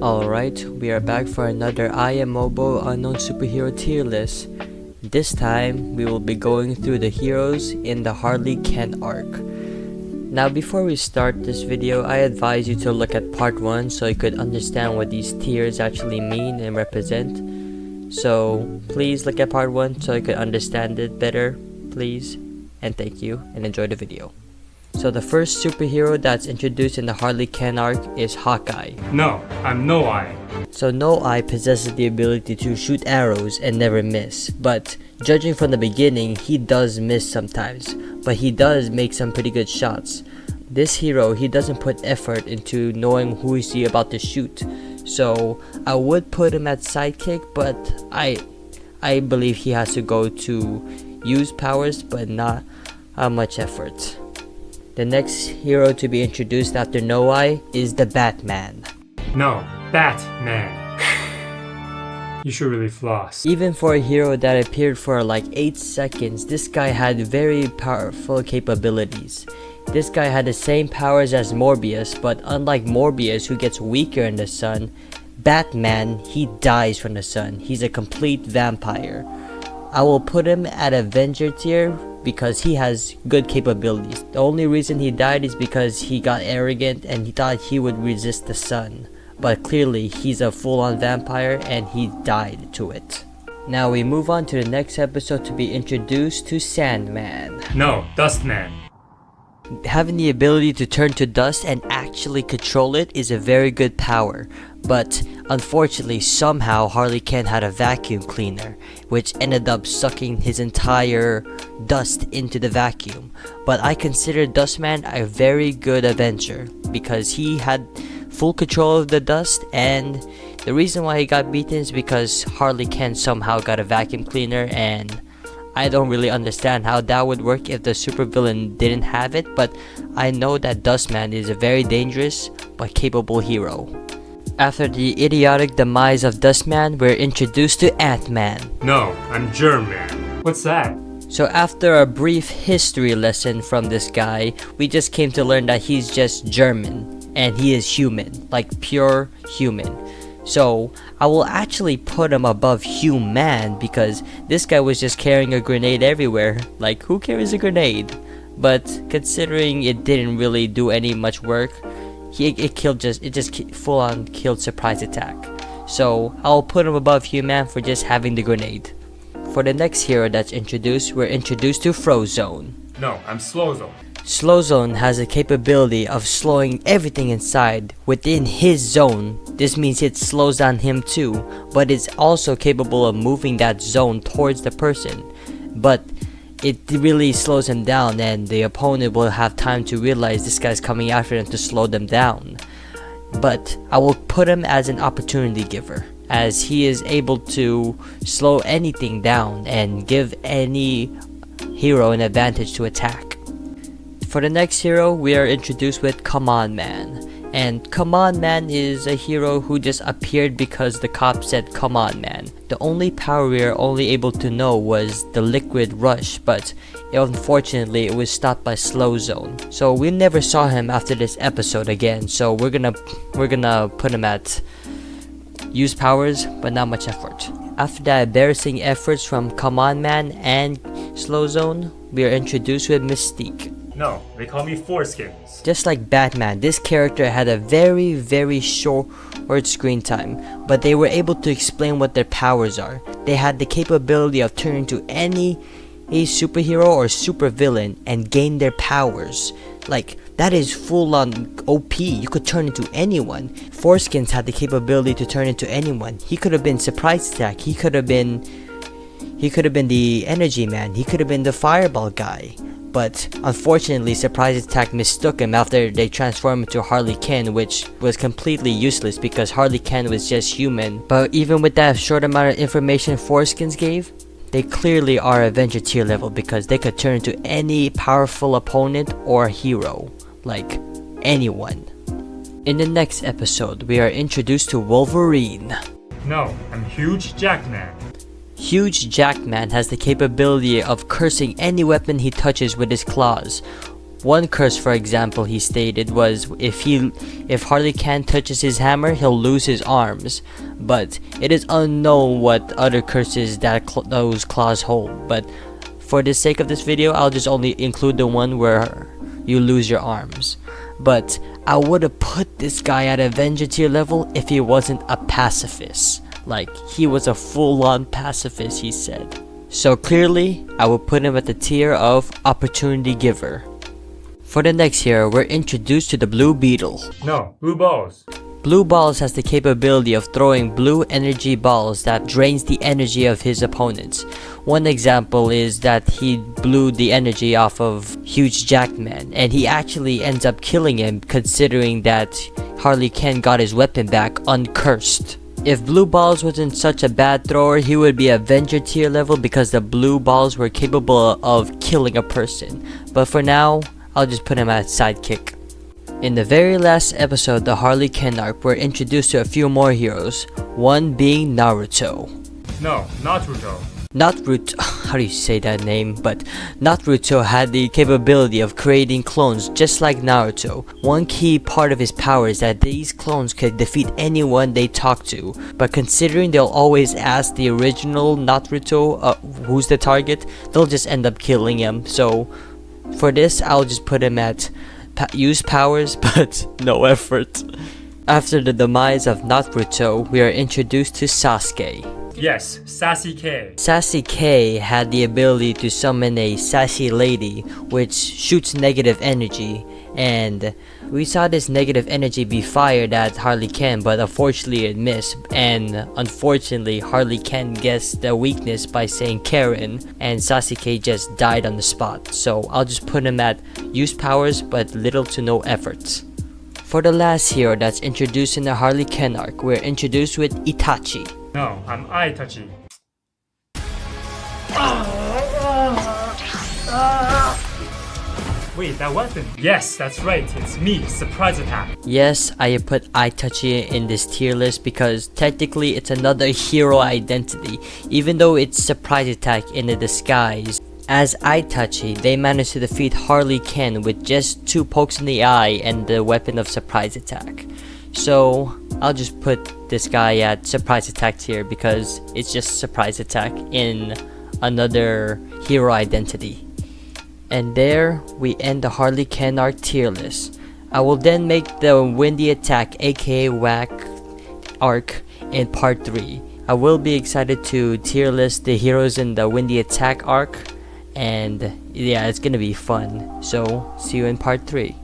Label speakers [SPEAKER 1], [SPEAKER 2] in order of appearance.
[SPEAKER 1] Alright, we are back for another IamMobo Unknown Superhero tier list. This time, we will be going through the heroes in the Harley Kent arc. Now before we start this video, I advise you to look at part 1 so you could understand what these tiers actually mean and represent. So please look at part 1 so you could understand it better, please. And thank you, and enjoy the video. So the first superhero that's introduced in the Harley Kent arc is Hawkeye.
[SPEAKER 2] No, I'm No Eye.
[SPEAKER 1] So No Eye possesses the ability to shoot arrows and never miss, but judging from the beginning, he does miss sometimes, but he does make some pretty good shots. This hero, he doesn't put effort into knowing who is he about to shoot, so I would put him at sidekick, but I believe he has to go to use powers, but not much effort. The next hero to be introduced after No Eye is the Batman.
[SPEAKER 2] No, Batman. You should really floss.
[SPEAKER 1] Even for a hero that appeared for like 8 seconds, this guy had very powerful capabilities. This guy had the same powers as Morbius, but unlike Morbius who gets weaker in the sun, Batman, he dies from the sun. He's a complete vampire. I will put him at Avenger tier because he has good capabilities. The only reason he died is because he got arrogant and he thought he would resist the sun. But clearly he's a full-on vampire and he died to it. Now we move on to the next episode to be introduced to Sandman.
[SPEAKER 2] No, Dustman.
[SPEAKER 1] Having the ability to turn to dust and actually control it is a very good power, but unfortunately somehow Harley Kent had a vacuum cleaner, which ended up sucking his entire dust into the vacuum. But I consider Dustman a very good Avenger because he had full control of the dust, and the reason why he got beaten is because Harley Kent somehow got a vacuum cleaner, and I don't really understand how that would work if the supervillain didn't have it, but I know that Dustman is a very dangerous but capable hero. After the idiotic demise of Dustman, we're introduced to Ant-Man.
[SPEAKER 2] No, I'm German. What's that?
[SPEAKER 1] So after a brief history lesson from this guy, we just came to learn that he's just German and he is human, like pure human. So I will actually put him above human because this guy was just carrying a grenade everywhere. Like, who carries a grenade? But considering it didn't really do any much work, it just full on killed surprise attack. So I'll put him above human for just having the grenade. For the next hero that's introduced, we're introduced to Frozone.
[SPEAKER 2] No, I'm Slowzone.
[SPEAKER 1] Slowzone has the capability of slowing everything inside within his zone. This means it slows down him too, but it's also capable of moving that zone towards the person. But it really slows him down and the opponent will have time to realize this guy's coming after them to slow them down. But I will put him as an opportunity giver, as he is able to slow anything down and give any hero an advantage to attack. For the next hero, we are introduced with Come On Man. And Come On Man is a hero who just appeared because the cop said come on man. The only power we are only able to know was the liquid rush, but unfortunately it was stopped by Slowzone. So we never saw him after this episode again, so we're gonna put him at use powers but not much effort. After the embarrassing efforts from Come On Man and Slowzone, we are introduced with Mystique.
[SPEAKER 2] No, they call me Foreskins.
[SPEAKER 1] Just like Batman, this character had a very short screen time, but they were able to explain what their powers are. They had the capability of turning to any superhero or supervillain and gain their powers. Like, that is full on OP. You could turn into anyone. Foreskins had the capability to turn into anyone. He could have been Surprise Attack. He could have been the Energy Man. He could have been the Fireball guy. But unfortunately, Surprise Attack mistook him after they transformed into Harley Kent, which was completely useless because Harley Kent was just human. But even with that short amount of information Foreskins gave, they clearly are Avenger tier level because they could turn into any powerful opponent or hero, like anyone. In the next episode, we are introduced to Wolverine.
[SPEAKER 2] No, I'm Huge Jackman.
[SPEAKER 1] Huge Jackman has the capability of cursing any weapon he touches with his claws. One curse, for example, he stated was if Harley Quinn touches his hammer, he'll lose his arms. But it is unknown what other curses that those claws hold. But for the sake of this video, I'll just only include the one where you lose your arms. But I would have put this guy at Avenger tier level if he wasn't a pacifist. Like, he was a full-on pacifist, he said. So clearly, I would put him at the tier of Opportunity Giver. For the next hero, we're introduced to the Blue Beetle.
[SPEAKER 2] No, blue balls.
[SPEAKER 1] Blue Balls has the capability of throwing blue energy balls that drains the energy of his opponents. One example is that he blew the energy off of Huge Jackman, and he actually ends up killing him considering that Harley Quinn got his weapon back uncursed. If Blue Balls wasn't such a bad thrower, he would be Avenger tier level because the blue balls were capable of killing a person. But for now, I'll just put him at Sidekick. In the very last episode, the Harley Quinn arc, we're introduced to a few more heroes, one being Naruto.
[SPEAKER 2] No, Naruto.
[SPEAKER 1] How do you say that name? But Naruto had the capability of creating clones just like Naruto. One key part of his power is that these clones could defeat anyone they talk to. But considering they'll always ask the original Naruto who's the target, they'll just end up killing him. So for this, I'll just put him at use powers but no effort. After the demise of Naruto, we are introduced to Sasuke.
[SPEAKER 2] Yes, Sassy K.
[SPEAKER 1] Sassy K had the ability to summon a sassy lady which shoots negative energy, and we saw this negative energy be fired at Harley Quinn, but unfortunately it missed, and unfortunately Harley Quinn guessed the weakness by saying Karen, and Sassy K just died on the spot. So I'll just put him at use powers but little to no efforts. For the last hero that's introduced in the Harley Quinn arc, we're introduced with Itachi.
[SPEAKER 2] No, I'm Itachi. Wait, that weapon. Yes, that's right. It's me. Surprise attack.
[SPEAKER 1] Yes, I put Itachi in this tier list because technically it's another hero identity, even though it's surprise attack in a disguise. As Itachi, they managed to defeat Harley Quinn with just 2 pokes in the eye and the weapon of surprise attack. So I'll just put this guy at surprise attack tier because it's just surprise attack in another hero identity. And there we end the Harley Quinn arc tier list. I will then make the Windy Attack aka Whack arc in part 3. I will be excited to tier list the heroes in the Windy Attack arc, and yeah, it's gonna be fun. So see you in part 3.